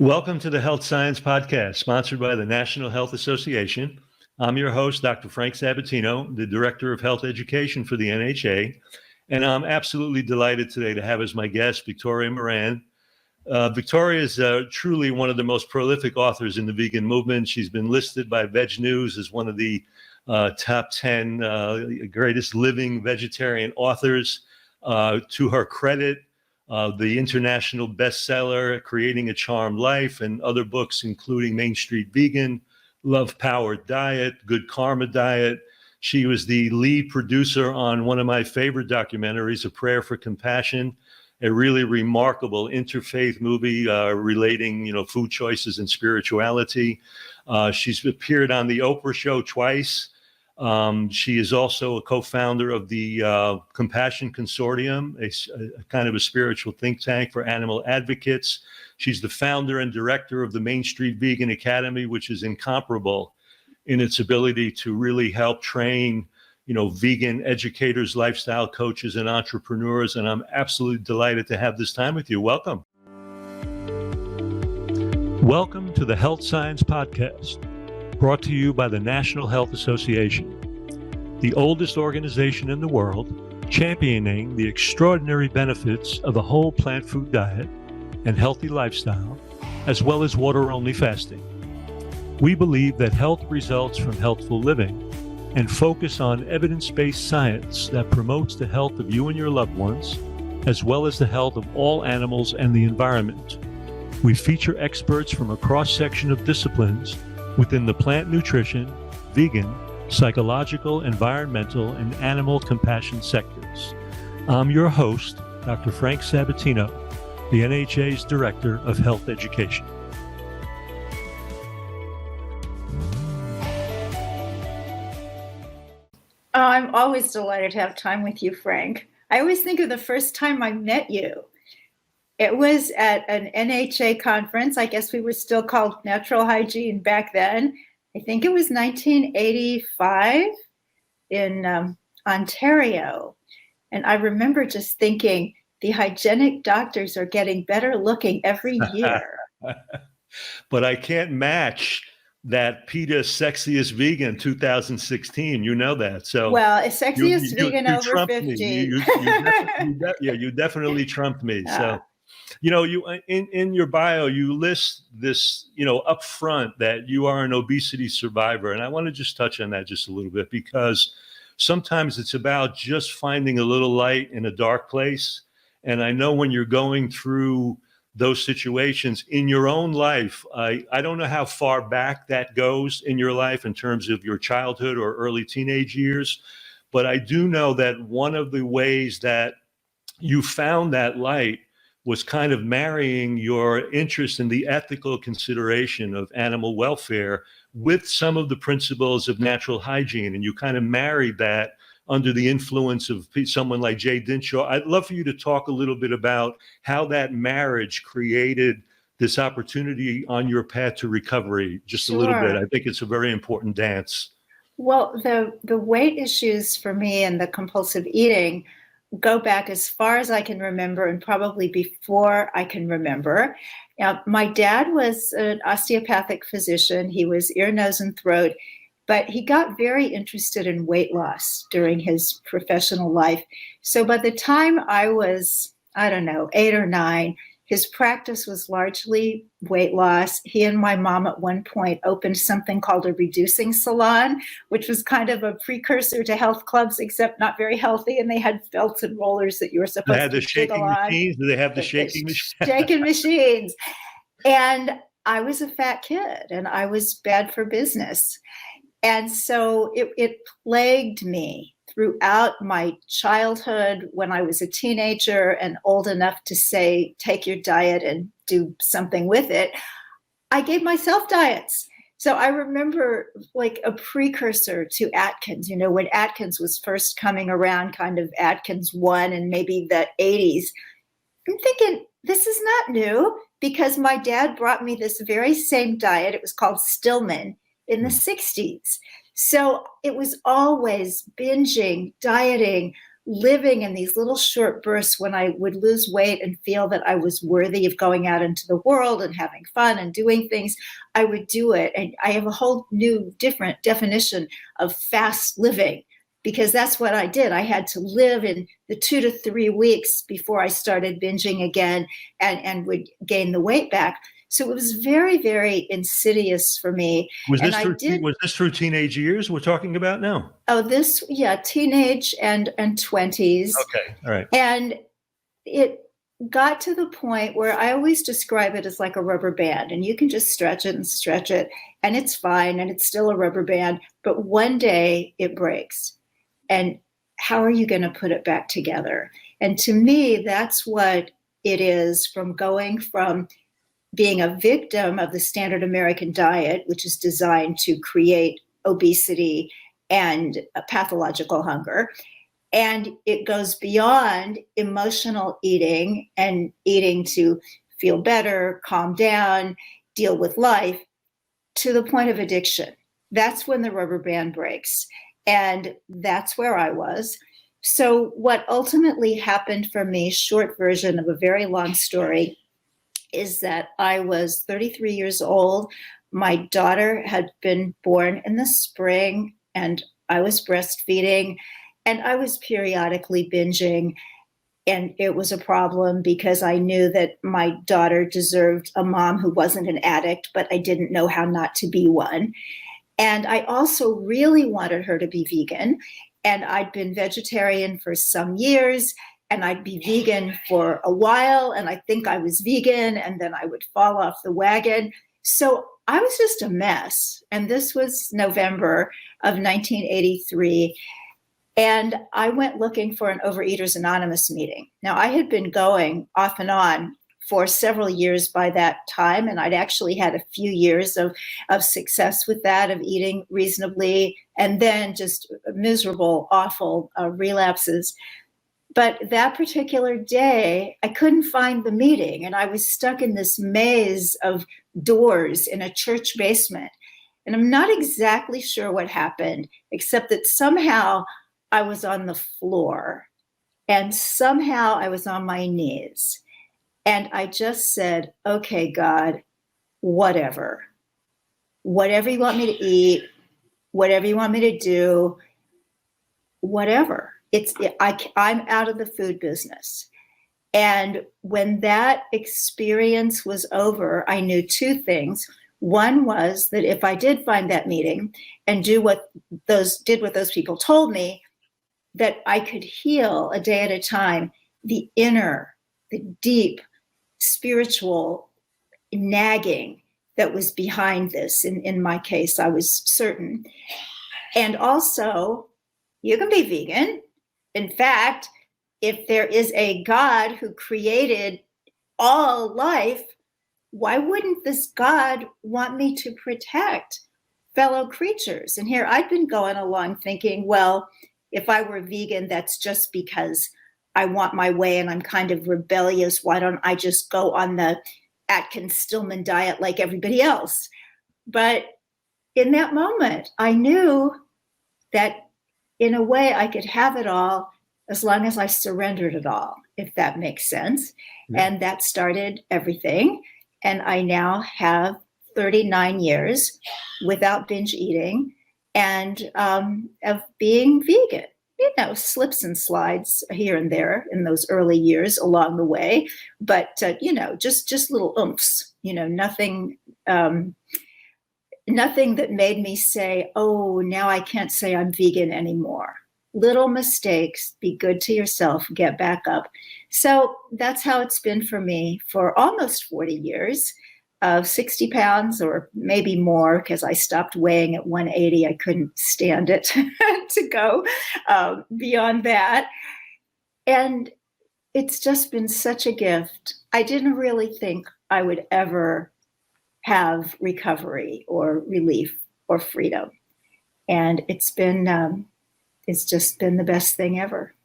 Welcome to the Health Science Podcast, sponsored by the National Health Association. I'm your host, Dr. Frank Sabatino, the Director of Health Education for the NHA, and I'm absolutely delighted today to have as my guest Victoria Moran. Victoria is truly one of the most prolific authors in the vegan movement. She's been listed by Veg News as one of the top 10 greatest living vegetarian authors. To her credit, the international bestseller, Creating a Charmed Life, and other books, including Main Street Vegan, Love Powered Diet, Good Karma Diet. She was the lead producer on one of my favorite documentaries, A Prayer for Compassion, a really remarkable interfaith movie relating, food choices and spirituality. She's appeared on the Oprah Show twice. She is also a co-founder of the Compassion Consortium, a kind of a spiritual think tank for animal advocates. She's the founder and director of the Main Street Vegan Academy, which is incomparable in its ability to really help train, vegan educators, lifestyle coaches, and entrepreneurs. And I'm absolutely delighted to have this time with you. Welcome. Welcome to the Health Science Podcast, brought to you by the National Health Association, the oldest organization in the world championing the extraordinary benefits of a whole plant food diet and healthy lifestyle, as well as water-only fasting. We believe that health results from healthful living and focus on evidence-based science that promotes the health of you and your loved ones, as well as the health of all animals and the environment. We feature experts from a cross-section of disciplines within the plant nutrition, vegan, psychological, environmental, and animal compassion sectors. I'm your host, Dr. Frank Sabatino, the NHA's Director of Health Education. Oh, I'm always delighted to have time with you, Frank. I always think of the first time I met you. It was at an NHA conference. I guess we were still called Natural Hygiene back then. I think it was 1985 in Ontario. And I remember just thinking, the hygienic doctors are getting better looking every year. But I can't match that PETA Sexiest Vegan 2016. You know that. So well, sexiest vegan you over 50. You definitely trumped me. So, you in your bio, you list this, up front that you are an obesity survivor. And I want to just touch on that just a little bit, because sometimes it's about just finding a little light in a dark place. And I know when you're going through those situations in your own life, I don't know how far back that goes in your life in terms of your childhood or early teenage years, but I do know that one of the ways that you found that light was kind of marrying your interest in the ethical consideration of animal welfare with some of the principles of natural hygiene. And you kind of married that under the influence of someone like Jay Dinshaw. I'd love for you to talk a little bit about how that marriage created this opportunity on your path to recovery, just a little bit. I think it's a very important dance. Well, the weight issues for me and the compulsive eating go back as far as I can remember, and probably before I can remember. My dad was an osteopathic physician. He was ear, nose, and throat. But he got very interested in weight loss during his professional life. So by the time I was, 8 or 9, his practice was largely weight loss. He and my mom at one point opened something called a reducing salon, which was kind of a precursor to health clubs, except not very healthy. And they had belts and rollers that you were supposed to jiggle on. Do they have the shaking machines? Shaking machines. And I was a fat kid and I was bad for business. And so it plagued me throughout my childhood when I was a teenager and old enough to say, take your diet and do something with it. I gave myself diets. So I remember like a precursor to Atkins, when Atkins was first coming around, kind of Atkins 1 and maybe the 80s. I'm thinking, this is not new, because my dad brought me this very same diet. It was called Stillman in the 60s. So it was always binging, dieting, living in these little short bursts when I would lose weight and feel that I was worthy of going out into the world and having fun and doing things, I would do it. And I have a whole new, different definition of fast living, because that's what I did. I had to live in the 2 to 3 weeks before I started binging again and would gain the weight back. So it was very, very insidious for me. Was this through teenage years we're talking about now? Oh, teenage and 20s. Okay, all right. And it got to the point where I always describe it as like a rubber band, and you can just stretch it, and it's fine, and it's still a rubber band, but one day it breaks. And how are you going to put it back together? And to me, that's what it is, from going from being a victim of the standard American diet, which is designed to create obesity and pathological hunger. And it goes beyond emotional eating and eating to feel better, calm down, deal with life, to the point of addiction. That's when the rubber band breaks. And that's where I was. So what ultimately happened for me, short version of a very long story, is that I was 33 years old. My daughter had been born in the spring, and I was breastfeeding, and I was periodically binging. And it was a problem because I knew that my daughter deserved a mom who wasn't an addict, but I didn't know how not to be one. And I also really wanted her to be vegan. And I'd been vegetarian for some years, and I'd be vegan for a while, and I think I was vegan, and then I would fall off the wagon. So I was just a mess. And this was November of 1983. And I went looking for an Overeaters Anonymous meeting. Now, I had been going off and on for several years by that time, and I'd actually had a few years of success with that, of eating reasonably, and then just miserable, awful relapses. But that particular day, I couldn't find the meeting, and I was stuck in this maze of doors in a church basement. And I'm not exactly sure what happened, except that somehow I was on the floor, and somehow I was on my knees. And I just said, okay, God, whatever you want me to eat, whatever you want me to do, whatever. I'm out of the food business. And when that experience was over, I knew two things. One was that if I did find that meeting and did what those people told me, that I could heal a day at a time the deep spiritual nagging that was behind this. In my case, I was certain. And also, you can be vegan. In fact, if there is a God who created all life, why wouldn't this God want me to protect fellow creatures? And here I'd been going along thinking, well, if I were vegan, that's just because I want my way and I'm kind of rebellious. Why don't I just go on the Atkins-Stillman diet like everybody else? But in that moment, I knew that in a way I could have it all as long as I surrendered it all, if that makes sense. Yeah. And that started everything. And I now have 39 years without binge eating and of being vegan. Slips and slides here and there in those early years along the way, but just little oomphs, nothing that made me say, oh, now I can't say I'm vegan anymore. Little mistakes, be good to yourself, get back up. So that's how it's been for me for almost 40 years. 60 pounds or maybe more, because I stopped weighing at 180. I couldn't stand it to go beyond that. And it's just been such a gift. I didn't really think I would ever have recovery or relief or freedom. And it's just been the best thing ever.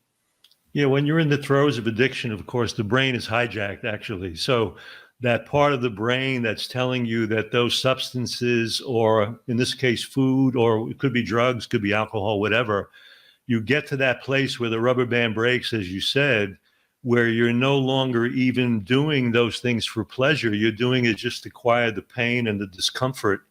Yeah, when you're in the throes of addiction, of course, the brain is hijacked, actually. So that part of the brain that's telling you that those substances, or in this case, food, or it could be drugs, could be alcohol, whatever, you get to that place where the rubber band breaks, as you said, where you're no longer even doing those things for pleasure. You're doing it just to quiet the pain and the discomfort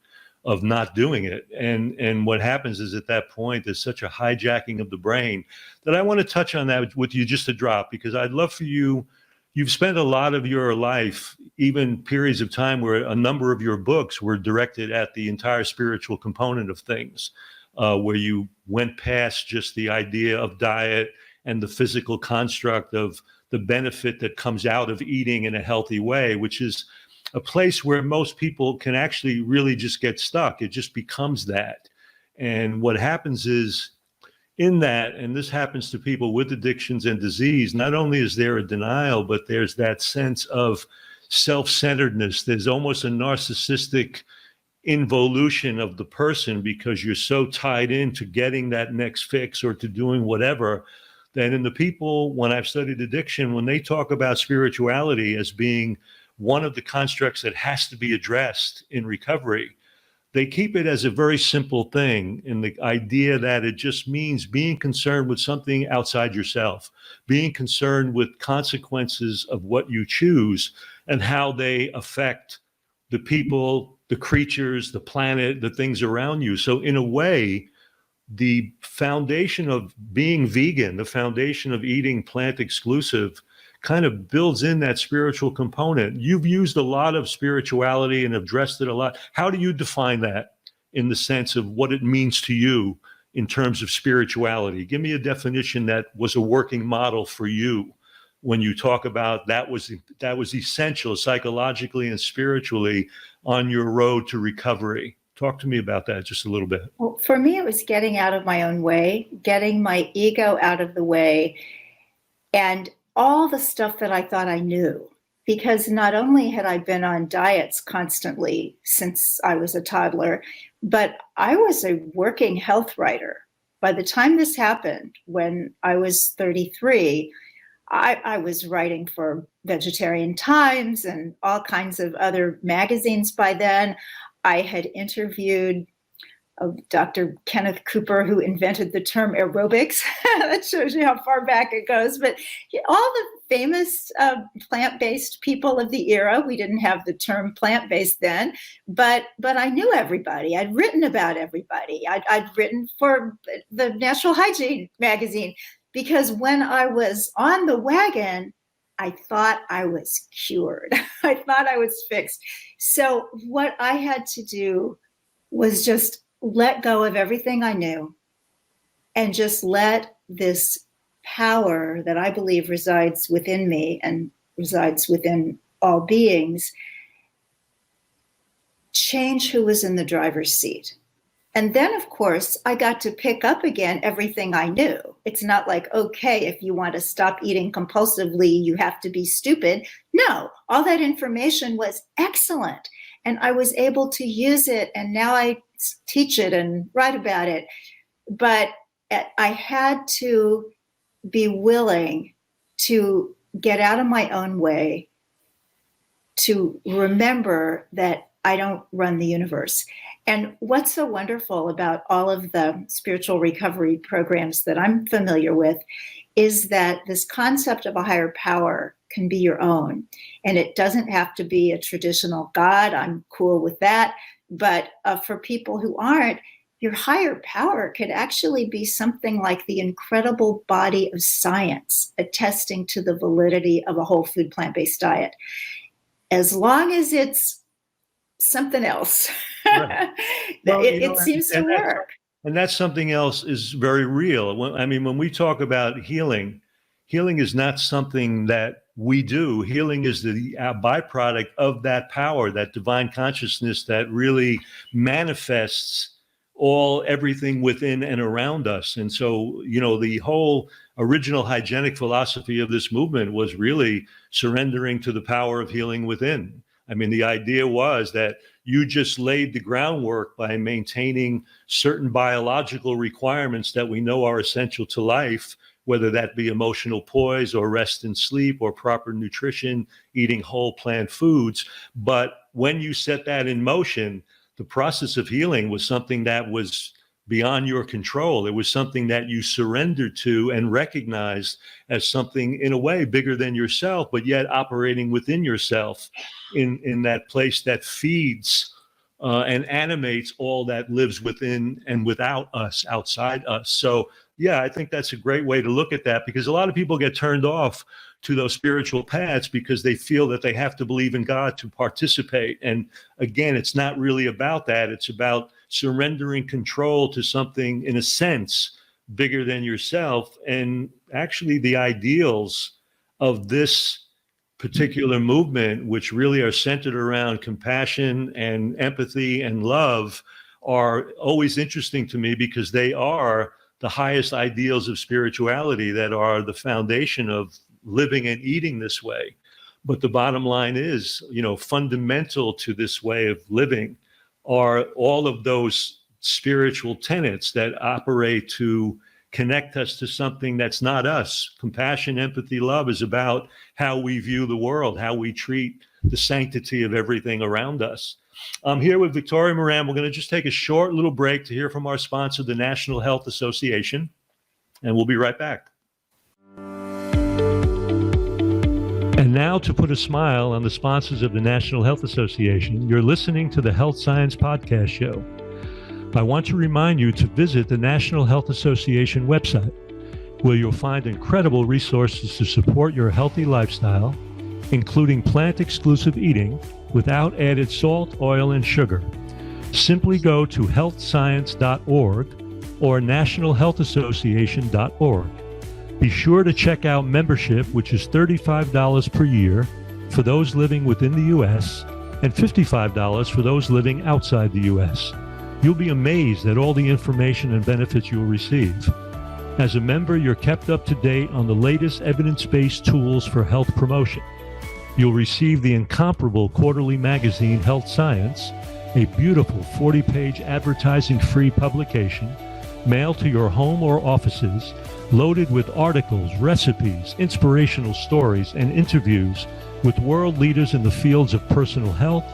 of not doing it. And what happens is at that point, there's such a hijacking of the brain that I want to touch on that with you just to drop, because I'd love for you. You've spent a lot of your life, even periods of time where a number of your books were directed at the entire spiritual component of things, where you went past just the idea of diet and the physical construct of the benefit that comes out of eating in a healthy way, which is a place where most people can actually really just get stuck. It just becomes that. And what happens is in that, and this happens to people with addictions and disease, not only is there a denial, but there's that sense of self-centeredness. There's almost a narcissistic involution of the person because you're so tied into getting that next fix or to doing whatever. That in the people, when I've studied addiction, when they talk about spirituality as being one of the constructs that has to be addressed in recovery, they keep it as a very simple thing, in the idea that it just means being concerned with something outside yourself, being concerned with consequences of what you choose and how they affect the people, the creatures, the planet, the things around you. So in a way, the foundation of being vegan, the foundation of eating plant exclusive, kind of builds in that spiritual component. You've used a lot of spirituality and addressed it a lot. How do you define that in the sense of what it means to you in terms of spirituality? Give me a definition that was a working model for you when you talk about that was essential psychologically and spiritually on your road to recovery. Talk to me about that just a little bit. Well, for me, it was getting out of my own way, getting my ego out of the way, and all the stuff that I thought I knew. Because not only had I been on diets constantly since I was a toddler, but I was a working health writer. By the time this happened, when I was 33, I was writing for Vegetarian Times and all kinds of other magazines by then. I had interviewed Dr. Kenneth Cooper, who invented the term aerobics. That shows you how far back it goes. But all the famous plant-based people of the era, we didn't have the term plant-based then, but I knew everybody. I'd written about everybody. I'd written for the Natural Hygiene magazine, because when I was on the wagon, I thought I was cured. I thought I was fixed. So what I had to do was just let go of everything I knew and just let this power that I believe resides within me and resides within all beings change who was in the driver's seat. And then, of course, I got to pick up again everything I knew. It's not like, okay, if you want to stop eating compulsively, you have to be stupid. No, all that information was excellent. And I was able to use it. And now I teach it and write about it. But I had to be willing to get out of my own way, to remember that I don't run the universe. And what's so wonderful about all of the spiritual recovery programs that I'm familiar with is that this concept of a higher power can be your own. And it doesn't have to be a traditional God. I'm cool with that. But for people who aren't, your higher power could actually be something like the incredible body of science attesting to the validity of a whole food plant-based diet. As long as it's something else. Right. Well, it seems to work. And that's something else is very real. When we talk about healing, healing is not something that we do. Healing is the byproduct of that power, that divine consciousness that really manifests everything within and around us. And so, the whole original hygienic philosophy of this movement was really surrendering to the power of healing within. The idea was that you just laid the groundwork by maintaining certain biological requirements that we know are essential to life, whether that be emotional poise or rest and sleep or proper nutrition, eating whole plant foods. But when you set that in motion, the process of healing was something that was beyond your control. It was something that you surrendered to and recognized as something in a way bigger than yourself, but yet operating within yourself in that place that feeds and animates all that lives within and without us, outside us. So yeah, I think that's a great way to look at that, because a lot of people get turned off to those spiritual paths because they feel that they have to believe in God to participate. And again, it's not really about that. It's about surrendering control to something, in a sense, bigger than yourself. And actually, the ideals of this particular movement, which really are centered around compassion and empathy and love, are always interesting to me, because they are the highest ideals of spirituality that are the foundation of living and eating this way. But the bottom line is, fundamental to this way of living are all of those spiritual tenets that operate to connect us to something that's not us. Compassion, empathy, love is about how we view the world, how we treat the sanctity of everything around us. I'm here with Victoria Moran. We're going to just take a short little break to hear from our sponsor, the National Health Association, and we'll be right back. And now, to put a smile on the sponsors of the National Health Association, you're listening to the Health Science Podcast Show. I want to remind you to visit the National Health Association website, where you'll find incredible resources to support your healthy lifestyle, including plant-exclusive eating without added salt, oil, and sugar. Simply go to healthscience.org or nationalhealthassociation.org. Be sure to check out membership, which is $35 per year for those living within the U.S. and $55 for those living outside the U.S. You'll be amazed at all the information and benefits you'll receive. As a member, you're kept up to date on the latest evidence-based tools for health promotion. You'll receive the incomparable quarterly magazine Health Science, a beautiful 40-page advertising-free publication mailed to your home or offices, loaded with articles, recipes, inspirational stories, and interviews with world leaders in the fields of personal health,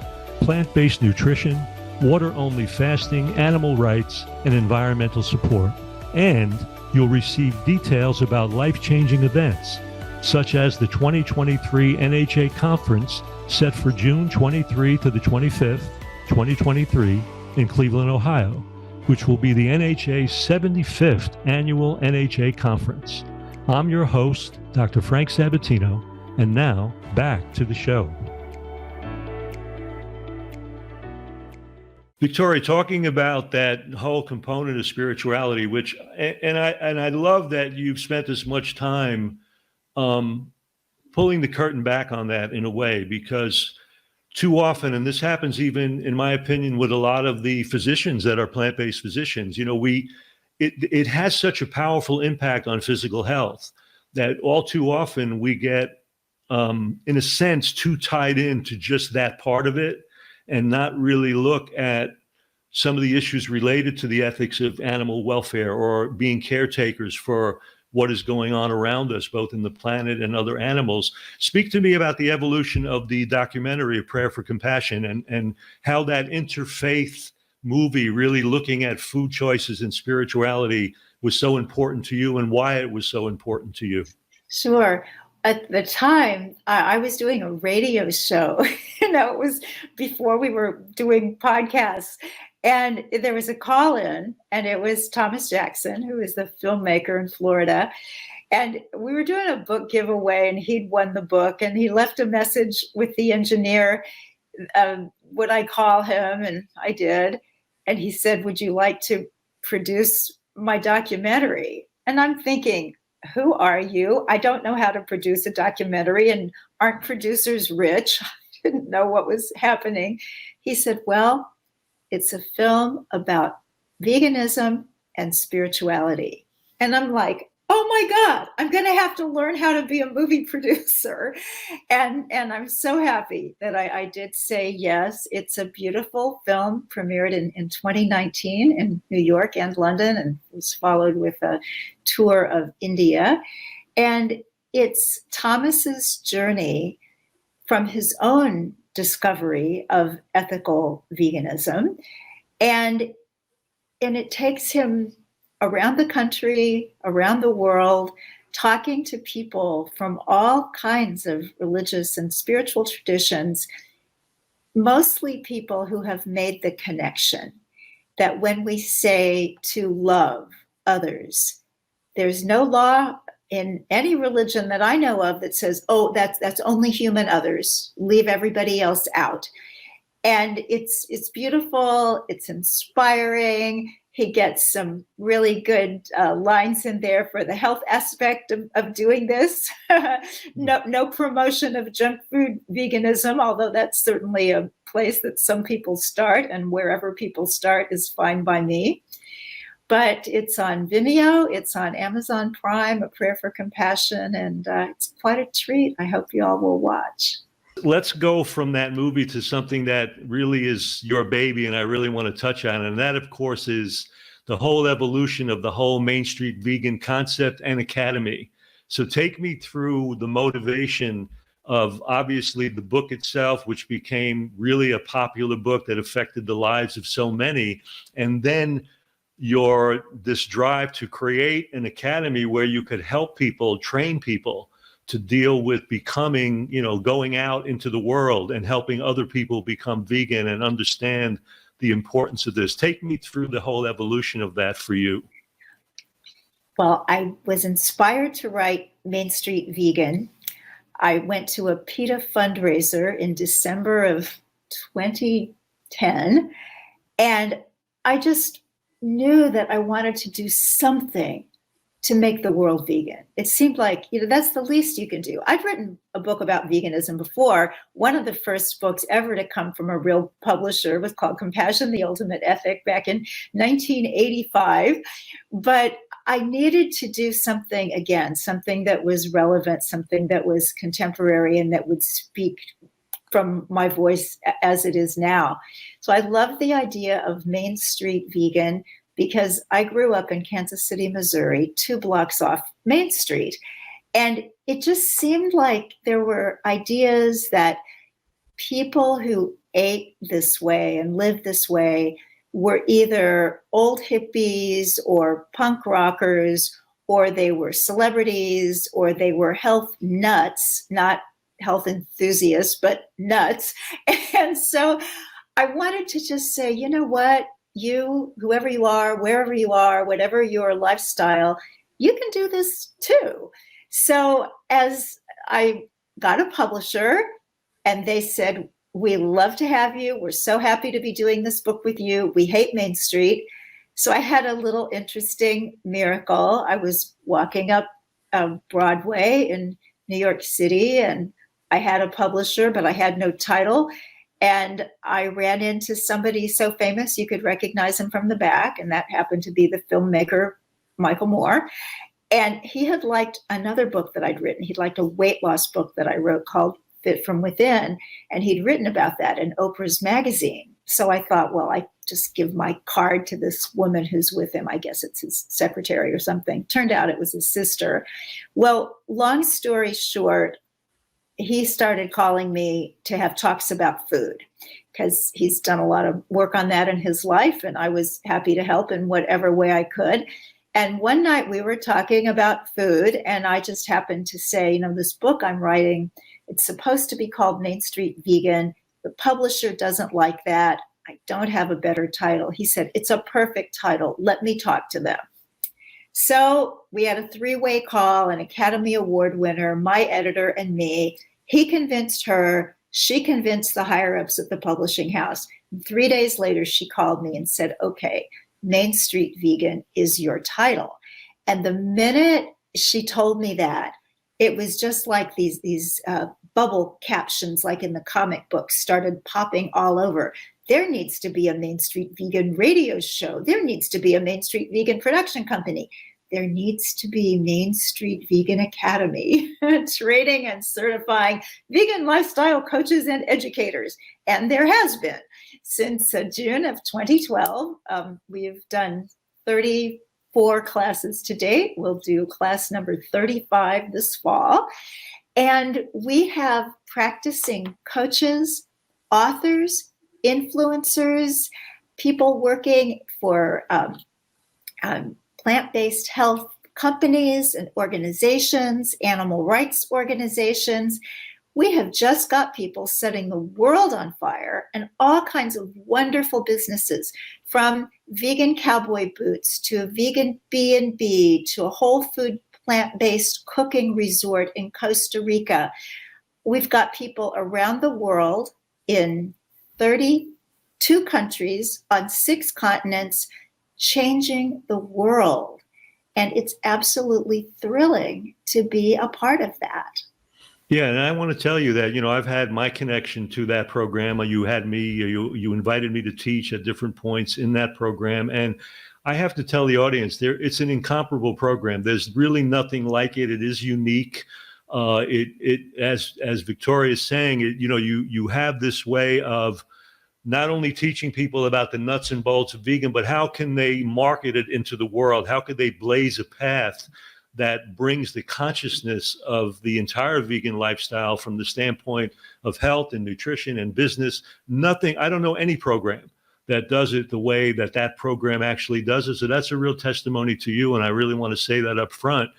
plant-based nutrition, water-only fasting, animal rights, and environmental support. And you'll receive details about life-changing events, such as the 2023 NHA Conference set for June 23 to the 25th, 2023 in Cleveland, Ohio, which will be the NHA's 75th annual NHA Conference. I'm your host, Dr. Frank Sabatino, and now back to the show. Victoria, talking about that whole component of spirituality, which, and I love that you've spent this much time pulling the curtain back on that in a way, because too often, and this happens even, in my opinion, with a lot of the physicians that are plant-based physicians, it has such a powerful impact on physical health that all too often we get, in a sense, too tied into just that part of it, and not really look at some of the issues related to the ethics of animal welfare or being caretakers for what is going on around us, both in the planet and other animals. Speak to me about the evolution of the documentary, A Prayer for Compassion, and how that interfaith movie, really looking at food choices and spirituality, was so important to you, and why it was so important to you. Sure. At the time, I was doing a radio show. It was before we were doing podcasts. And there was a call-in, and it was Thomas Jackson, who is the filmmaker in Florida. And we were doing a book giveaway, and he'd won the book. And he left a message with the engineer, would I call him? And I did. And he said, would you like to produce my documentary? And I'm thinking, who are you? I don't know how to produce a documentary, and aren't producers rich? I didn't know what was happening. He said, well, it's a film about veganism and spirituality. And I'm like, oh my God, I'm going to have to learn how to be a movie producer. And I'm so happy that I did say yes. It's a beautiful film, premiered in 2019 in New York and London, and was followed with a tour of India. And it's Thomas's journey from his own discovery of ethical veganism. And it takes him around the country, around the world, talking to people from all kinds of religious and spiritual traditions, mostly people who have made the connection that when we say to love others, there's no law in any religion that I know of that says, oh, that's only human others, leave everybody else out. And it's beautiful, it's inspiring. He gets some really good lines in there for the health aspect of doing this. No promotion of junk food veganism, although that's certainly a place that some people start, and wherever people start is fine by me. But it's on Vimeo, it's on Amazon Prime, A Prayer for Compassion, and it's quite a treat. I hope you all will watch. Let's go from that movie to something that really is your baby, and I really want to touch on. And that, of course, is the whole evolution of the whole Main Street Vegan concept and academy. So take me through the motivation of, obviously, the book itself, which became really a popular book that affected the lives of so many. And then this drive to create an academy where you could help people, train people to deal with becoming, going out into the world and helping other people become vegan and understand the importance of this. Take me through the whole evolution of that for you. Well, I was inspired to write Main Street Vegan. I went to a PETA fundraiser in December of 2010, and I just knew that I wanted to do something to make the world vegan. It seemed like, that's the least you can do. I'd written a book about veganism before. One of the first books ever to come from a real publisher was called Compassion, the Ultimate Ethic, back in 1985. But I needed to do something again, something that was relevant, something that was contemporary, and that would speak from my voice as it is now. So I love the idea of Main Street Vegan, because I grew up in Kansas City, Missouri, 2 blocks off Main Street. And it just seemed like there were ideas that people who ate this way and lived this way were either old hippies or punk rockers, or they were celebrities, or they were health nuts, not health enthusiasts, but nuts. And so I wanted to just say, you know what? You, whoever you are, wherever you are, whatever your lifestyle, you can do this too. So as I got a publisher and they said, we love to have you. We're so happy to be doing this book with you. We hate Main Street. So I had a little interesting miracle. I was walking up Broadway in New York City, and I had a publisher, but I had no title. And I ran into somebody so famous you could recognize him from the back, and that happened to be the filmmaker, Michael Moore. And he had liked another book that I'd written. He'd liked a weight loss book that I wrote called Fit From Within, and he'd written about that in Oprah's magazine. So I thought, well, I just give my card to this woman who's with him. I guess it's his secretary or something. Turned out it was his sister. Well, long story short, he started calling me to have talks about food, because he's done a lot of work on that in his life, and I was happy to help in whatever way I could. And one night we were talking about food, and I just happened to say, this book I'm writing, it's supposed to be called Main Street Vegan. The publisher doesn't like that. I don't have a better title. He said, it's a perfect title. Let me talk to them. So we had a 3-way call, an Academy Award winner, my editor, and me. He convinced her. She convinced the higher-ups at the publishing house. And 3 days later, she called me and said, okay, Main Street Vegan is your title. And the minute she told me that, it was just like these bubble captions, like in the comic books, started popping all over. There needs to be a Main Street Vegan radio show. There needs to be a Main Street Vegan production company. There needs to be Main Street Vegan Academy, training and certifying vegan lifestyle coaches and educators. And there has been. Since June of 2012, we've done 34 classes to date. We'll do class number 35 this fall. And we have practicing coaches, authors, influencers, people working for plant-based health companies and organizations, animal rights organizations. We have just got people setting the world on fire, and all kinds of wonderful businesses, from vegan cowboy boots to a vegan B&B to a whole food plant-based cooking resort in Costa Rica. We've got people around the world in 32 countries on 6 continents changing the world. And it's absolutely thrilling to be a part of that. Yeah, and I want to tell you that, I've had my connection to that program. You had me, you invited me to teach at different points in that program. And I have to tell the audience it's an incomparable program. There's really nothing like it. It is unique. As Victoria is saying, you have this way of not only teaching people about the nuts and bolts of vegan, but how can they market it into the world? How could they blaze a path that brings the consciousness of the entire vegan lifestyle from the standpoint of health and nutrition and business? I don't know any program that does it the way that program actually does it. So that's a real testimony to you. And I really want to say that up front.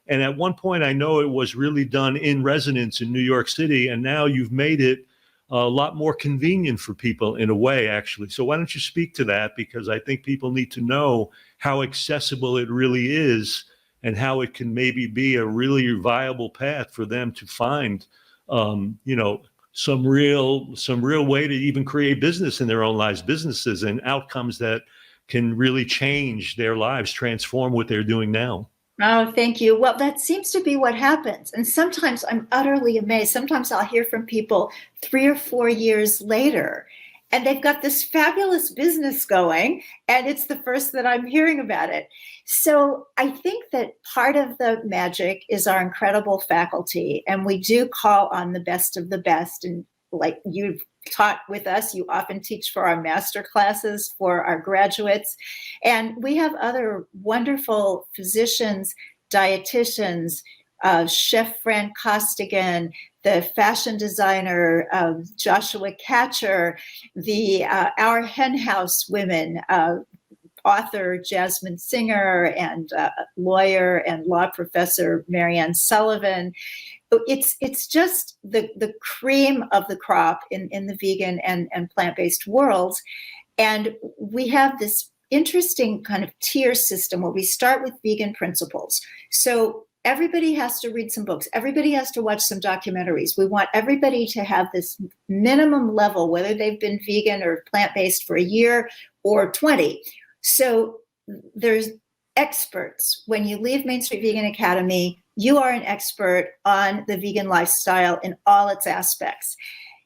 And at one point, I know it was really done in residence in New York City. And now you've made it a lot more convenient for people in a way, actually. So why don't you speak to that? Because I think people need to know how accessible it really is and how it can maybe be a really viable path for them to find, some real way to even create business in their own lives, businesses and outcomes that can really change their lives, transform what they're doing now. Oh, thank you. Well, that seems to be what happens. And sometimes I'm utterly amazed. Sometimes I'll hear from people 3 or 4 years later, and they've got this fabulous business going, and it's the first that I'm hearing about it. So I think that part of the magic is our incredible faculty, and we do call on the best of the best. And like you've taught with us, you often teach for our master classes for our graduates. And we have other wonderful physicians, dietitians, Chef Fran Costigan, the fashion designer Joshua Catcher, the Our Hen House women, author Jasmine Singer, and lawyer and law professor Marianne Sullivan. It's just the cream of the crop in the vegan and plant-based worlds. And we have this interesting kind of tier system where we start with vegan principles. So everybody has to read some books. Everybody has to watch some documentaries. We want everybody to have this minimum level, whether they've been vegan or plant-based for a year or 20. So there's experts. When you leave Main Street Vegan Academy, you are an expert on the vegan lifestyle in all its aspects.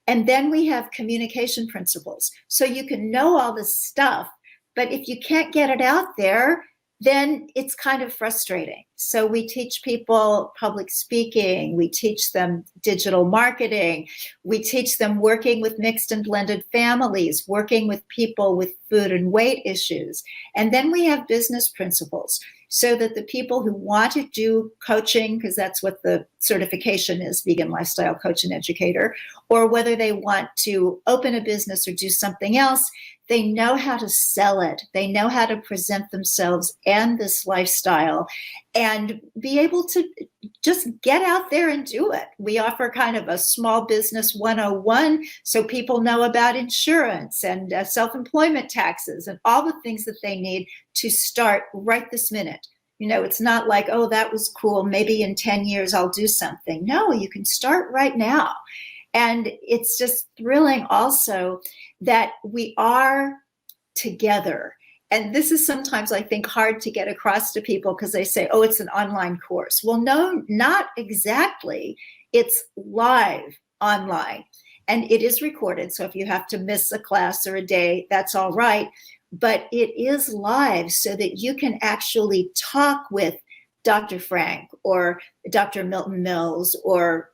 And then we have communication principles. So you can know all this stuff, but if you can't get it out there, then it's kind of frustrating. So we teach people public speaking, we teach them digital marketing, we teach them working with mixed and blended families, working with people with food and weight issues. And then we have business principles so that the people who want to do coaching, because that's what the certification is, vegan lifestyle coach and educator, or whether they want to open a business or do something else, they know how to sell it. They know how to present themselves and this lifestyle and be able to just get out there and do it. We offer kind of a small business 101 so people know about insurance and self-employment taxes and all the things that they need to start right this minute. It's not like, oh, that was cool, maybe in 10 years I'll do something. No, you can start right now. And it's just thrilling also that we are together. And this is sometimes, I think, hard to get across to people because they say, oh, it's an online course. Well, no, not exactly. It's live online and it is recorded. So if you have to miss a class or a day, that's all right. But it is live so that you can actually talk with Dr. Frank or Dr. Milton Mills or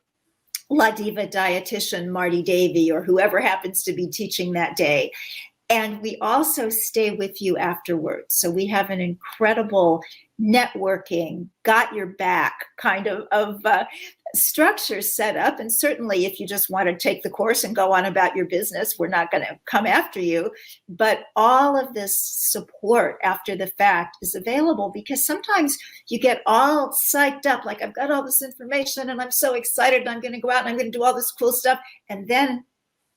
La Diva dietitian Marty Davy or whoever happens to be teaching that day. And we also stay with you afterwards. So we have an incredible networking, got your back kind of structure set up. And certainly if you just want to take the course and go on about your business, we're not going to come after you. But all of this support after the fact is available, because sometimes you get all psyched up, like I've got all this information and I'm so excited and I'm going to go out and I'm going to do all this cool stuff. And then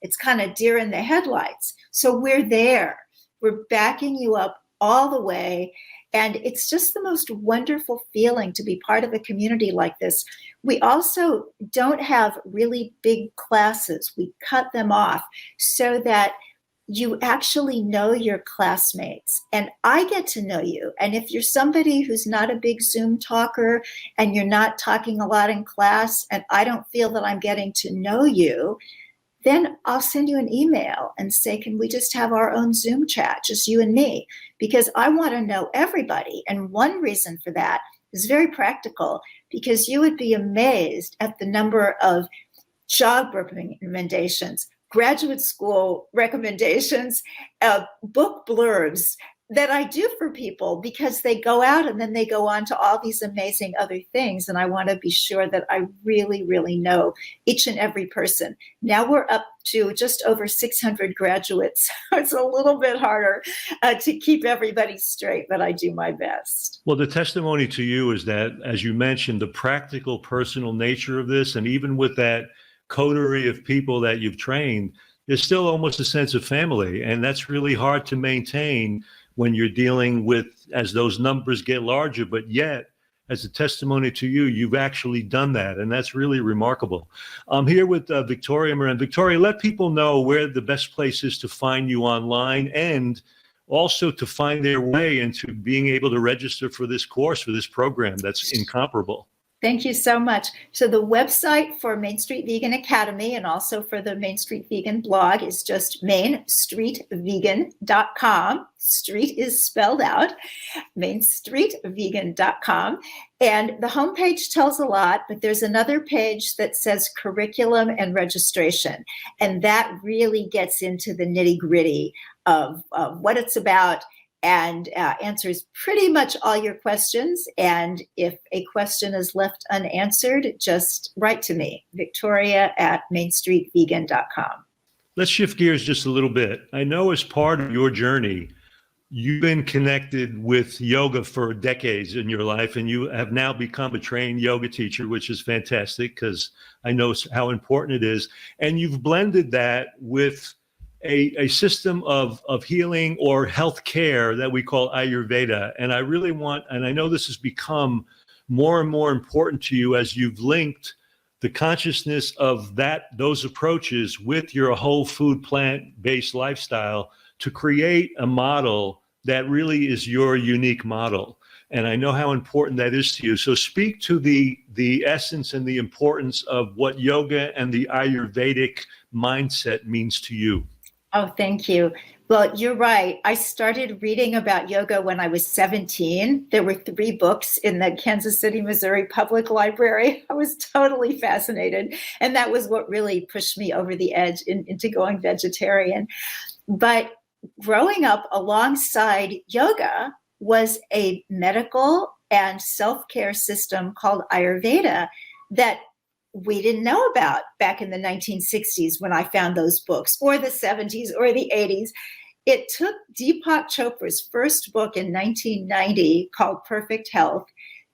it's kind of deer in the headlights. So we're there. We're backing you up all the way. And it's just the most wonderful feeling to be part of a community like this. We also don't have really big classes. We cut them off so that you actually know your classmates, and I get to know you. And if you're somebody who's not a big Zoom talker and you're not talking a lot in class, and I don't feel that I'm getting to know you, then I'll send you an email and say, can we just have our own Zoom chat, just you and me? Because I want to know everybody. And one reason for that is very practical, because you would be amazed at the number of job recommendations, graduate school recommendations, book blurbs that I do for people, because they go out and then they go on to all these amazing other things. And I want to be sure that I really, really know each and every person. Now we're up to just over 600 graduates. It's a little bit harder to keep everybody straight, but I do my best. Well, the testimony to you is that, as you mentioned, the practical, personal nature of this, and even with that coterie of people that you've trained, there's still almost a sense of family. And that's really hard to maintain when you're dealing with, as those numbers get larger, but yet, as a testimony to you, you've actually done that. And that's really remarkable. I'm here with Victoria Moran. Victoria, let people know where the best place is to find you online, and also to find their way into being able to register for this course, for this program that's incomparable. Thank you so much. So the website for Main Street Vegan Academy, and also for the Main Street Vegan blog, is just mainstreetvegan.com. Street is spelled out, mainstreetvegan.com. And the homepage tells a lot, but there's another page that says curriculum and registration. And that really gets into the nitty-gritty of what it's about, and answers pretty much all your questions. And if a question is left unanswered, just write to me, victoria@mainstreetvegan.com. Let's shift gears just a little bit. I know as part of your journey, you've been connected with yoga for decades in your life, and you have now become a trained yoga teacher, which is fantastic, because I know how important it is. And you've blended that with a system of healing or health care that we call Ayurveda. And I really want, and I know this has become more and more important to you as you've linked the consciousness of those approaches with your whole food plant-based lifestyle to create a model that really is your unique model. And I know how important that is to you. So speak to the essence and the importance of what yoga and the Ayurvedic mindset means to you. Oh, thank you. Well, you're right. I started reading about yoga when I was 17. There were 3 books in the Kansas City, Missouri Public Library. I was totally fascinated. And that was what really pushed me over the edge into going vegetarian. But growing up alongside yoga was a medical and self-care system called Ayurveda that we didn't know about back in the 1960s when I found those books, or the 70s or the 80s. It took Deepak Chopra's first book in 1990 called Perfect Health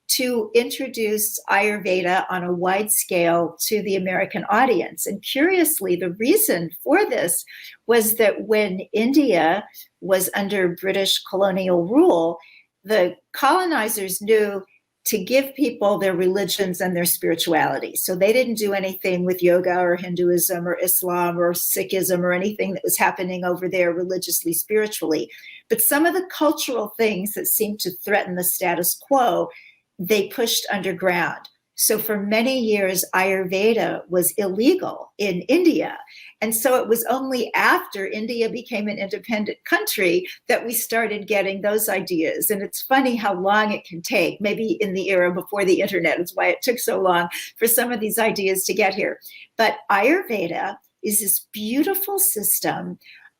to introduce Ayurveda on a wide scale to the American audience. And curiously, the reason for this was that when India was under British colonial rule, the colonizers knew to give people their religions and their spirituality. So they didn't do anything with yoga or Hinduism or Islam or Sikhism or anything that was happening over there religiously, spiritually. But some of the cultural things that seemed to threaten the status quo, they pushed underground. So for many years, Ayurveda was illegal in India. And so it was only after India became an independent country that we started getting those ideas. And it's funny how long it can take, maybe in the era before the internet is why it took so long for some of these ideas to get here. But Ayurveda is this beautiful system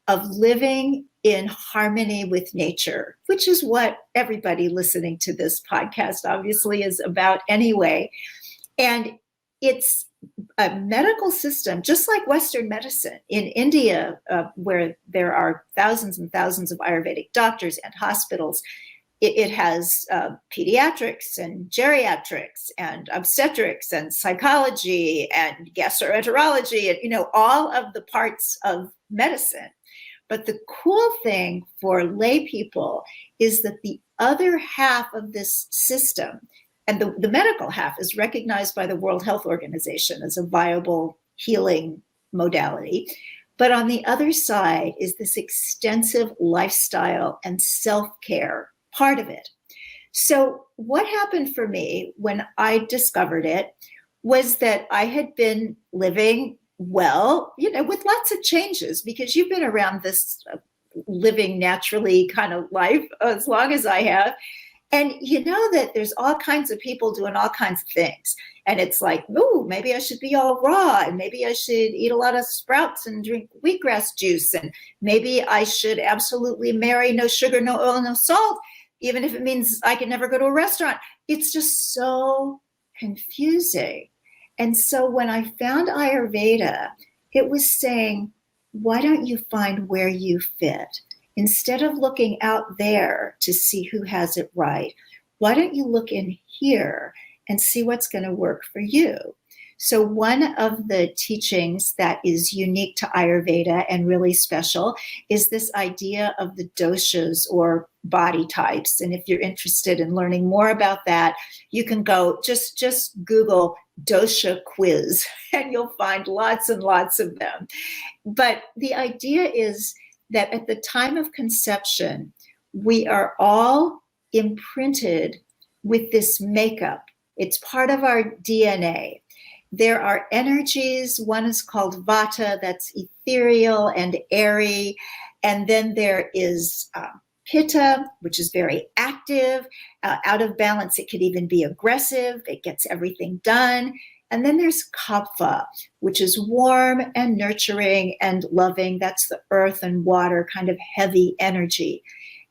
of living in harmony with nature, which is what everybody listening to this podcast obviously is about anyway. And it's a medical system, just like Western medicine in India, where there are thousands and thousands of Ayurvedic doctors and hospitals. It has pediatrics and geriatrics and obstetrics and psychology and gastroenterology and, all of the parts of medicine. But the cool thing for lay people is that the other half of this system, and the medical half, is recognized by the World Health Organization as a viable healing modality. But on the other side is this extensive lifestyle and self-care part of it. So what happened for me when I discovered it was that I had been living well, with lots of changes, because you've been around this living naturally kind of life as long as I have. And you know that there's all kinds of people doing all kinds of things. And it's like, ooh, maybe I should be all raw, and maybe I should eat a lot of sprouts and drink wheatgrass juice. And maybe I should absolutely marry no sugar, no oil, no salt, even if it means I can never go to a restaurant. It's just so confusing. And so when I found Ayurveda, it was saying, why don't you find where you fit? Instead of looking out there to see who has it right, why don't you look in here and see what's going to work for you? So one of the teachings that is unique to Ayurveda and really special is this idea of the doshas, or body types. And if you're interested in learning more about that, you can go just Google dosha quiz and you'll find lots and lots of them. But the idea is that at the time of conception, we are all imprinted with this makeup. It's part of our DNA. There are energies. One is called vata, that's ethereal and airy. And then there is pitta, which is very active. Out of balance, it could even be aggressive. It gets everything done. And then there's kapha, which is warm and nurturing and loving. That's the earth and water kind of heavy energy.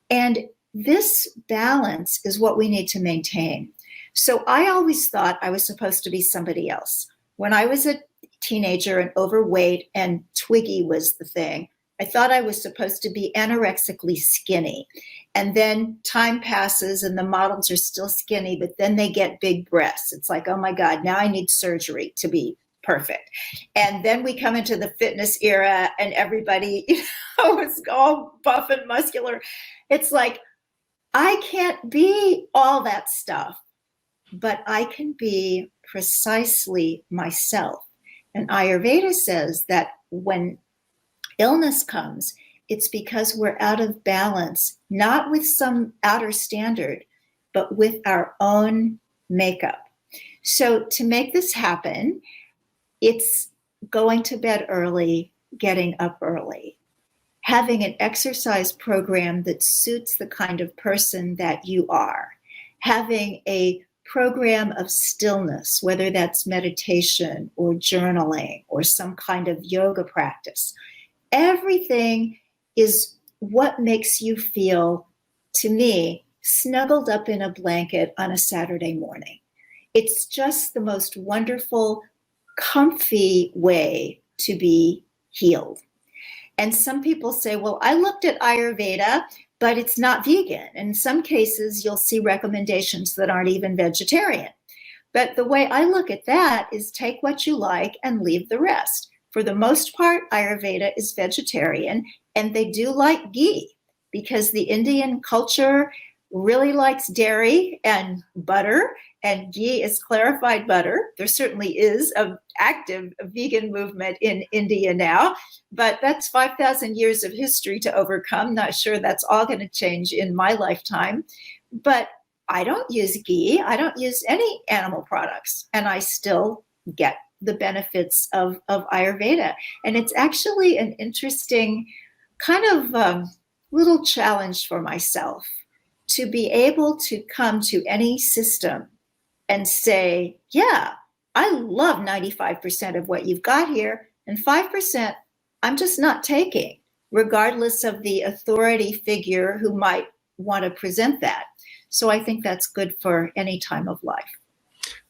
And this balance is what we need to maintain. So I always thought I was supposed to be somebody else. When I was a teenager and overweight and twiggy was the thing, I thought I was supposed to be anorexically skinny. And then time passes and the models are still skinny, but then they get big breasts. It's like, oh my God, now I need surgery to be perfect. And then we come into the fitness era and everybody, is all buff and muscular. It's like, I can't be all that stuff, but I can be precisely myself. And Ayurveda says that when illness comes, it's because we're out of balance, not with some outer standard, but with our own makeup. So to make this happen, it's going to bed early, getting up early, having an exercise program that suits the kind of person that you are, having a program of stillness, whether that's meditation or journaling or some kind of yoga practice. Everything is what makes you feel, to me, snuggled up in a blanket on a Saturday morning. It's just the most wonderful, comfy way to be healed. And some people say, well, I looked at Ayurveda, but it's not vegan. In some cases, you'll see recommendations that aren't even vegetarian. But the way I look at that is take what you like and leave the rest. For the most part, Ayurveda is vegetarian, and they do like ghee because the Indian culture really likes dairy and butter, and ghee is clarified butter. There certainly is an active vegan movement in India now, but that's 5,000 years of history to overcome. Not sure that's all going to change in my lifetime, but I don't use ghee. I don't use any animal products, and I still get the benefits of Ayurveda. And it's actually an interesting kind of little challenge for myself to be able to come to any system and say, yeah, I love 95% of what you've got here, and 5% I'm just not taking. regardless of the authority figure who might want to present that. So I think that's good for any time of life.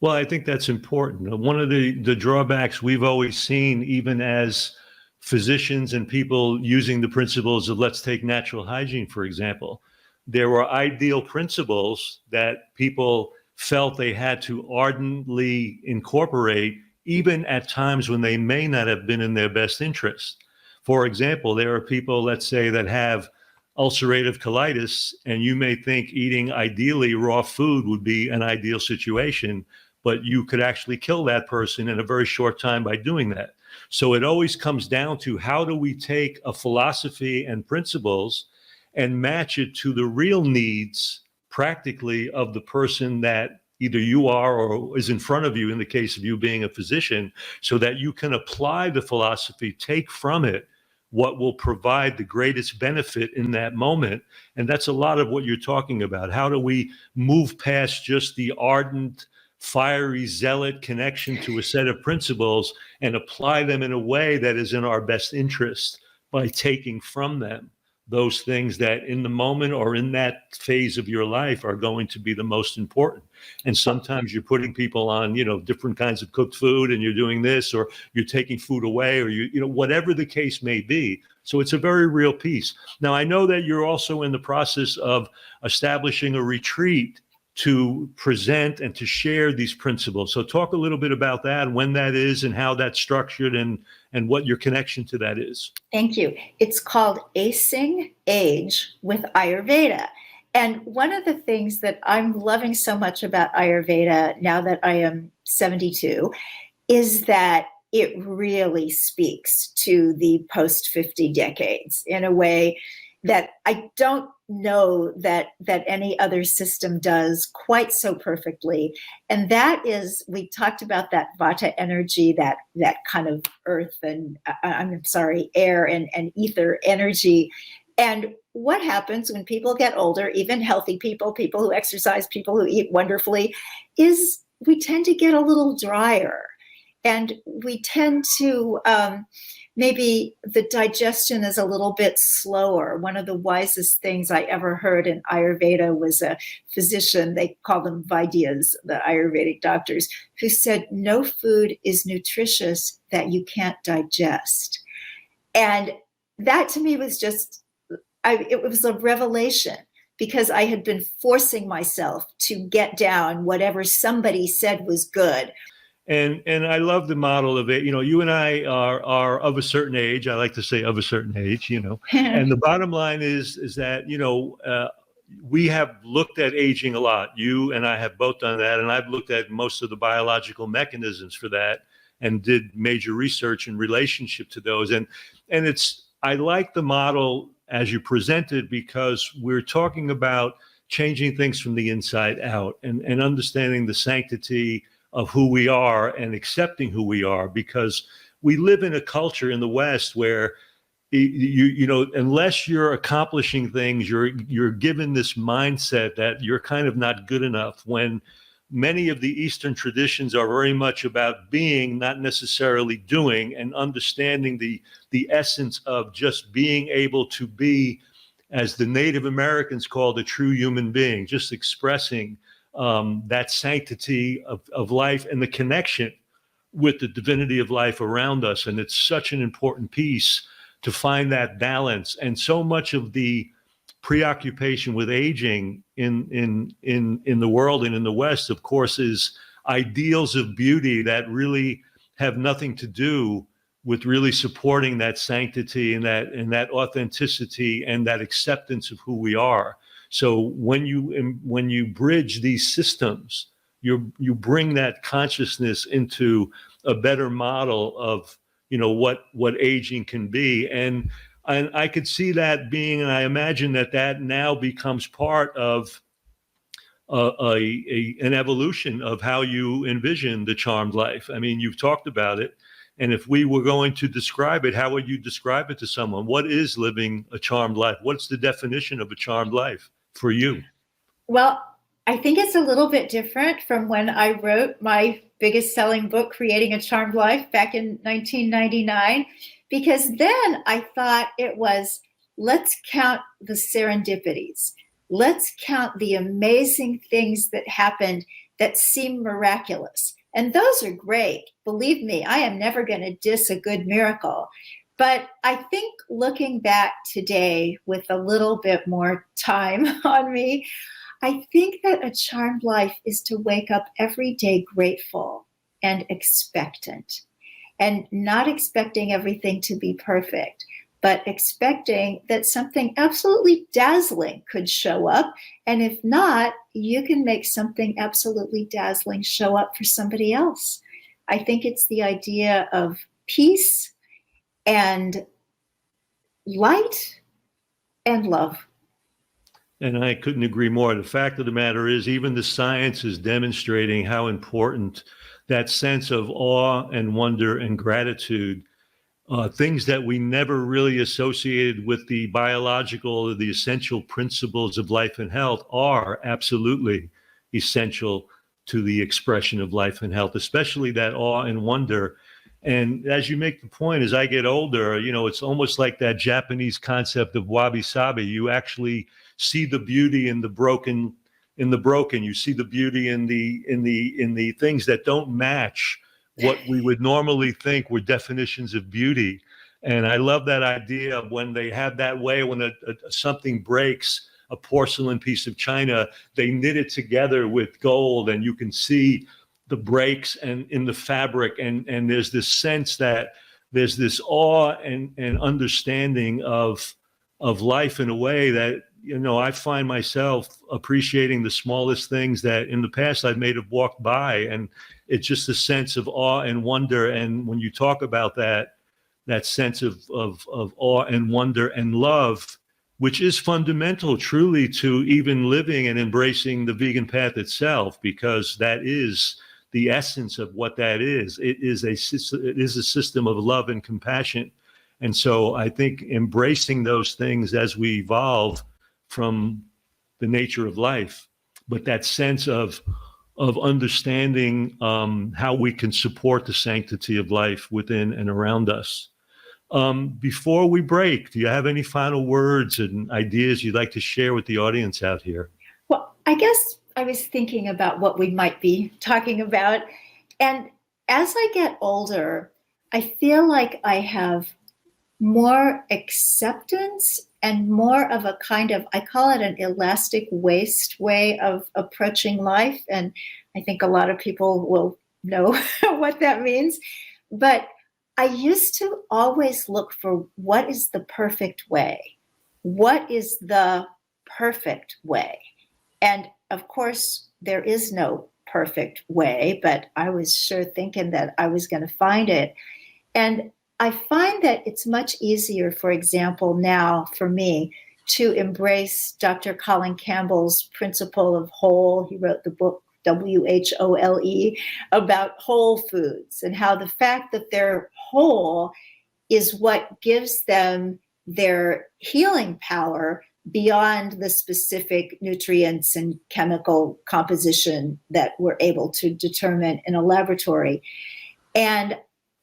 Well, I think that's important. One of the drawbacks we've always seen, even as physicians and people using the principles of, let's take natural hygiene, for example, there were ideal principles that people felt they had to ardently incorporate, even at times when they may not have been in their best interest. For example, there are people, let's say, that have ulcerative colitis, and you may think eating ideally raw food would be an ideal situation, but you could actually kill that person in a very short time by doing that. So it always comes down to, how do we take a philosophy and principles and match it to the real needs practically of the person that either you are or is in front of you, in the case of you being a physician, so that you can apply the philosophy, take from it what will provide the greatest benefit in that moment. And that's a lot of what you're talking about. How do we move past just the ardent, fiery, zealot connection to a set of principles and apply them in a way that is in our best interest, by taking from them those things that in the moment or in that phase of your life are going to be the most important. And sometimes you're putting people on, different kinds of cooked food, and you're doing this, or you're taking food away, or whatever the case may be. So it's a very real piece. Now, I know that you're also in the process of establishing a retreat to present and to share these principles. So talk a little bit about that, when that is, and how that's structured, and what your connection to that is. Thank you. It's called Acing Age with Ayurveda. And one of the things that I'm loving so much about Ayurveda now that I am 72 is that it really speaks to the post-50 decades in a way that I don't know that any other system does quite so perfectly. And that is, we talked about that Vata energy, that kind of earth and air and ether energy. And what happens when people get older, even healthy people who exercise, people who eat wonderfully, is we tend to get a little drier. And we tend to, maybe the digestion is a little bit slower. One of the wisest things I ever heard in Ayurveda was a physician, they call them Vaidyas, the Ayurvedic doctors, who said, no food is nutritious that you can't digest. And that to me was just, it was a revelation, because I had been forcing myself to get down whatever somebody said was good. And I love the model of it. You and I are of a certain age. I like to say of a certain age, and the bottom line is that, we have looked at aging a lot. You and I have both done that. And I've looked at most of the biological mechanisms for that and did major research in relationship to those. And I like the model as you presented, because we're talking about changing things from the inside out, and understanding the sanctity of who we are and accepting who we are, because we live in a culture in the West where unless you're accomplishing things, you're given this mindset that you're kind of not good enough, when many of the Eastern traditions are very much about being, not necessarily doing, and understanding the essence of just being able to be, as the Native Americans called, a true human being, just expressing that sanctity of life and the connection with the divinity of life around us. And it's such an important piece to find that balance. And so much of the preoccupation with aging in the world and in the West, of course, is ideals of beauty that really have nothing to do with really supporting that sanctity and that authenticity and that acceptance of who we are. So when you bridge these systems, you bring that consciousness into a better model of what aging can be, and I could see that being, and I imagine that now becomes part of an evolution of how you envision the charmed life. I mean, you've talked about it, and if we were going to describe it, how would you describe it to someone? What is living a charmed life? What's the definition of a charmed life for you? Well, I think it's a little bit different from when I wrote my biggest selling book, Creating a Charmed Life, back in 1999, because then I thought it was, let's count the serendipities. Let's count the amazing things that happened that seem miraculous. And those are great. Believe me, I am never going to diss a good miracle. But I think looking back today with a little bit more time on me, I think that a charmed life is to wake up every day grateful and expectant, and not expecting everything to be perfect, but expecting that something absolutely dazzling could show up. And if not, you can make something absolutely dazzling show up for somebody else. I think it's the idea of peace and light and love. And I couldn't agree more. The fact of the matter is, even the science is demonstrating how important that sense of awe and wonder and gratitude, things that we never really associated with the biological or the essential principles of life and health, are absolutely essential to the expression of life and health, especially that awe and wonder. And as you make the point, as I get older, it's almost like that Japanese concept of wabi-sabi. You actually see the beauty in the broken. You see the beauty in the things that don't match what we would normally think were definitions of beauty. And I love that idea of when they have that way, when something breaks, a porcelain piece of china, they knit it together with gold, and you can see the breaks and in the fabric, and there's this sense that there's this awe and understanding of life in a way that, I find myself appreciating the smallest things that in the past I may have walked by, and it's just a sense of awe and wonder. And when you talk about that sense of awe and wonder and love, which is fundamental truly to even living and embracing the vegan path itself, because that is the essence of what that is. It is a system of love and compassion. And so I think embracing those things as we evolve from the nature of life, but that sense of understanding how we can support the sanctity of life within and around us. Before we break, do you have any final words and ideas you'd like to share with the audience out here? Well, I guess I was thinking about what we might be talking about. And as I get older, I feel like I have more acceptance and more of a kind of, I call it an elastic waist way of approaching life. And I think a lot of people will know what that means. But I used to always look for what is the perfect way? What is the perfect way? And of course, there is no perfect way, but I was sure thinking that I was going to find it. And I find that it's much easier, for example, now for me to embrace Dr. Colin Campbell's principle of whole. He wrote the book WHOLE about whole foods, and how the fact that they're whole is what gives them their healing power beyond the specific nutrients and chemical composition that we're able to determine in a laboratory. And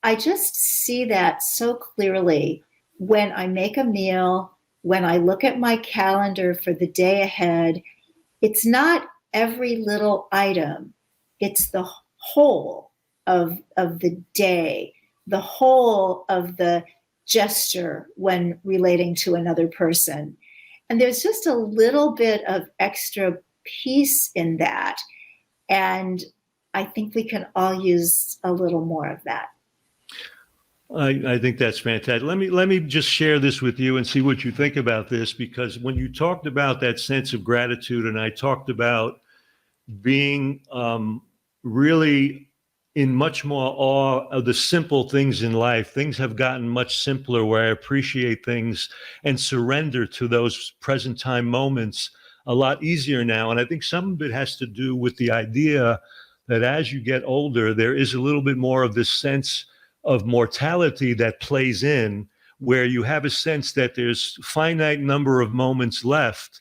I just see that so clearly when I make a meal, when I look at my calendar for the day ahead. It's not every little item, it's the whole of the day, the whole of the gesture when relating to another person. And there's just a little bit of extra peace in that. And I think we can all use a little more of that. I think that's fantastic. Let me just share this with you and see what you think about this, because when you talked about that sense of gratitude, and I talked about being really in much more awe of the simple things in life, things have gotten much simpler, where I appreciate things and surrender to those present time moments a lot easier now. And I think some of it has to do with the idea that as you get older, there is a little bit more of this sense of mortality that plays in, where you have a sense that there's finite number of moments left,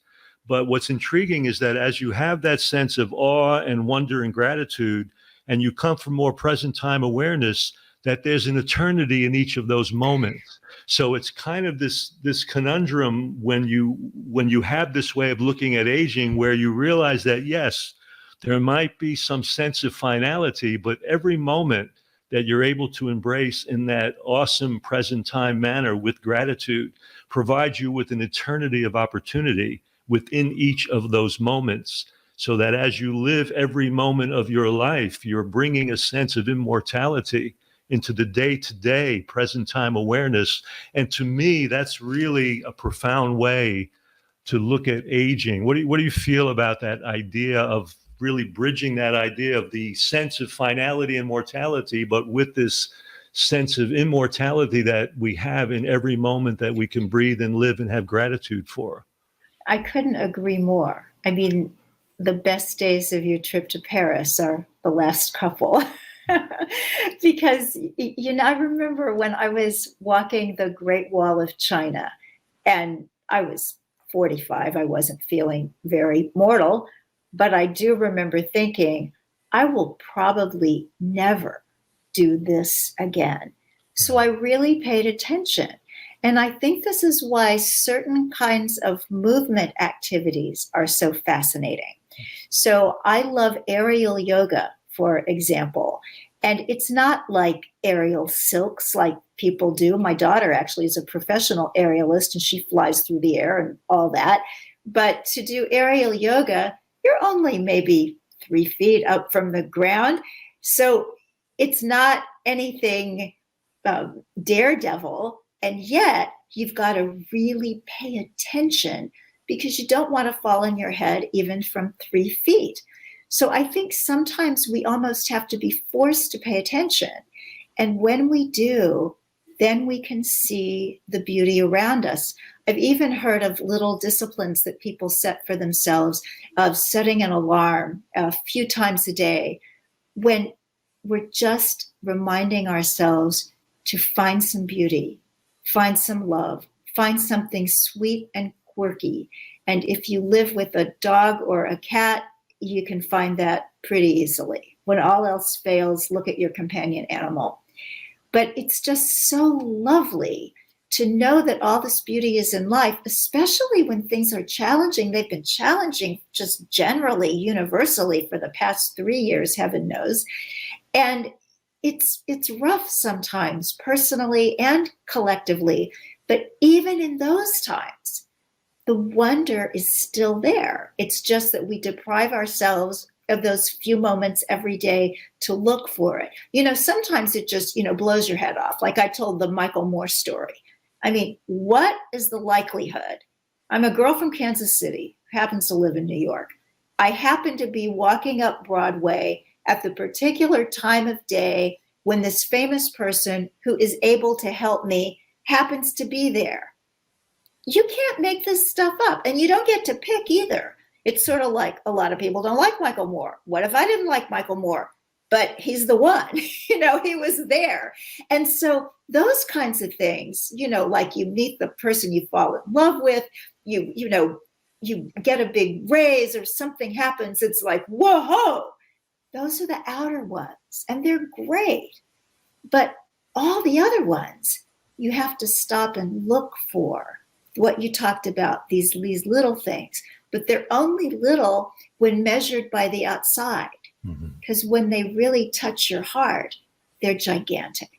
But what's intriguing is that as you have that sense of awe and wonder and gratitude, and you come from more present time awareness, that there's an eternity in each of those moments. So it's kind of this conundrum when you have this way of looking at aging, where you realize that, yes, there might be some sense of finality, but every moment that you're able to embrace in that awesome present time manner with gratitude provides you with an eternity of opportunity within each of those moments. So that as you live every moment of your life, you're bringing a sense of immortality into the day-to-day present time awareness. And to me, that's really a profound way to look at aging. What do you feel about that idea of really bridging that idea of the sense of finality and mortality, but with this sense of immortality that we have in every moment that we can breathe and live and have gratitude for? I couldn't agree more. I mean, the best days of your trip to Paris are the last couple. Because, I remember when I was walking the Great Wall of China, and I was 45, I wasn't feeling very mortal, but I do remember thinking, I will probably never do this again. So I really paid attention. And I think this is why certain kinds of movement activities are so fascinating. So I love aerial yoga, for example. And it's not like aerial silks like people do. My daughter actually is a professional aerialist, and she flies through the air and all that. But to do aerial yoga, you're only maybe 3 feet up from the ground. So it's not anything daredevil. And yet you've got to really pay attention, because you don't want to fall on your head even from 3 feet. So I think sometimes we almost have to be forced to pay attention. And when we do, then we can see the beauty around us. I've even heard of little disciplines that people set for themselves, of setting an alarm a few times a day, when we're just reminding ourselves to find some beauty, find some love, find something sweet and quirky. And if you live with a dog or a cat, you can find that pretty easily. When all else fails, look at your companion animal. But it's just so lovely to know that all this beauty is in life, especially when things are challenging. They've been challenging just generally, universally, for the past 3 years, heaven knows. And it's rough sometimes, personally and collectively. But even in those times, the wonder is still there. It's just that we deprive ourselves of those few moments every day to look for it. Sometimes it just, blows your head off. Like I told the Michael Moore story. I mean, what is the likelihood? I'm a girl from Kansas City who happens to live in New York. I happen to be walking up Broadway at the particular time of day when this famous person who is able to help me happens to be there. You can't make this stuff up, and you don't get to pick either. It's sort of like a lot of people don't like Michael Moore. What if I didn't like Michael Moore? But he's the one, he was there. And so those kinds of things, like you meet the person you fall in love with, you get a big raise or something happens. It's like, whoa, those are the outer ones, and they're great. But all the other ones, you have to stop and look for what you talked about, these little things. But they're only little when measured by the outside. Because when they really touch your heart, they're gigantic.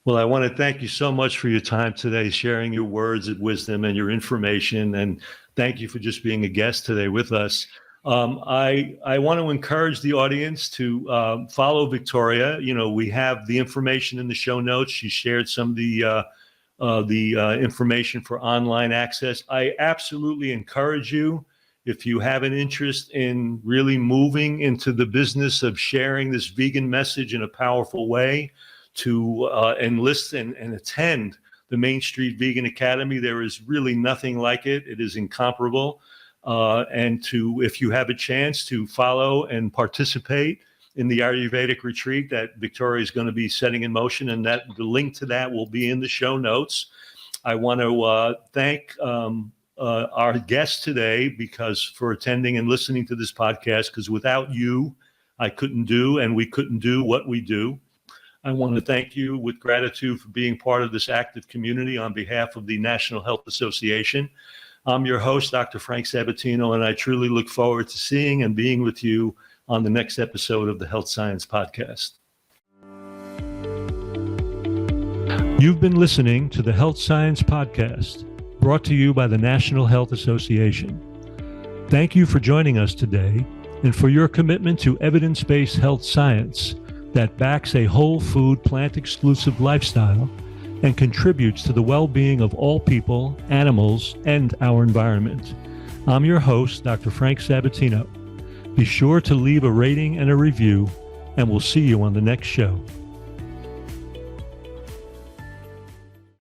Well, I want to thank you so much for your time today, sharing your words of wisdom and your information. And thank you for just being a guest today with us. I want to encourage the audience to follow Victoria. We have the information in the show notes. She shared some of the information for online access. I absolutely encourage you, if you have an interest in really moving into the business of sharing this vegan message in a powerful way, to enlist and attend the Main Street Vegan Academy. There is really nothing like it. It is incomparable. And if you have a chance to follow and participate in the Ayurvedic retreat that Victoria is going to be setting in motion, and that the link to that will be in the show notes. I want to thank our guest today for attending and listening to this podcast, because without you, I couldn't do, and we couldn't do what we do. I want to thank you with gratitude for being part of this active community on behalf of the National Health Association. I'm your host, Dr. Frank Sabatino, and I truly look forward to seeing and being with you on the next episode of the Health Science Podcast. You've been listening to the Health Science Podcast, brought to you by the National Health Association. Thank you for joining us today and for your commitment to evidence-based health science that backs a whole food, plant-exclusive lifestyle and contributes to the well-being of all people, animals, and our environment. I'm your host, Dr. Frank Sabatino. Be sure to leave a rating and a review, and we'll see you on the next show.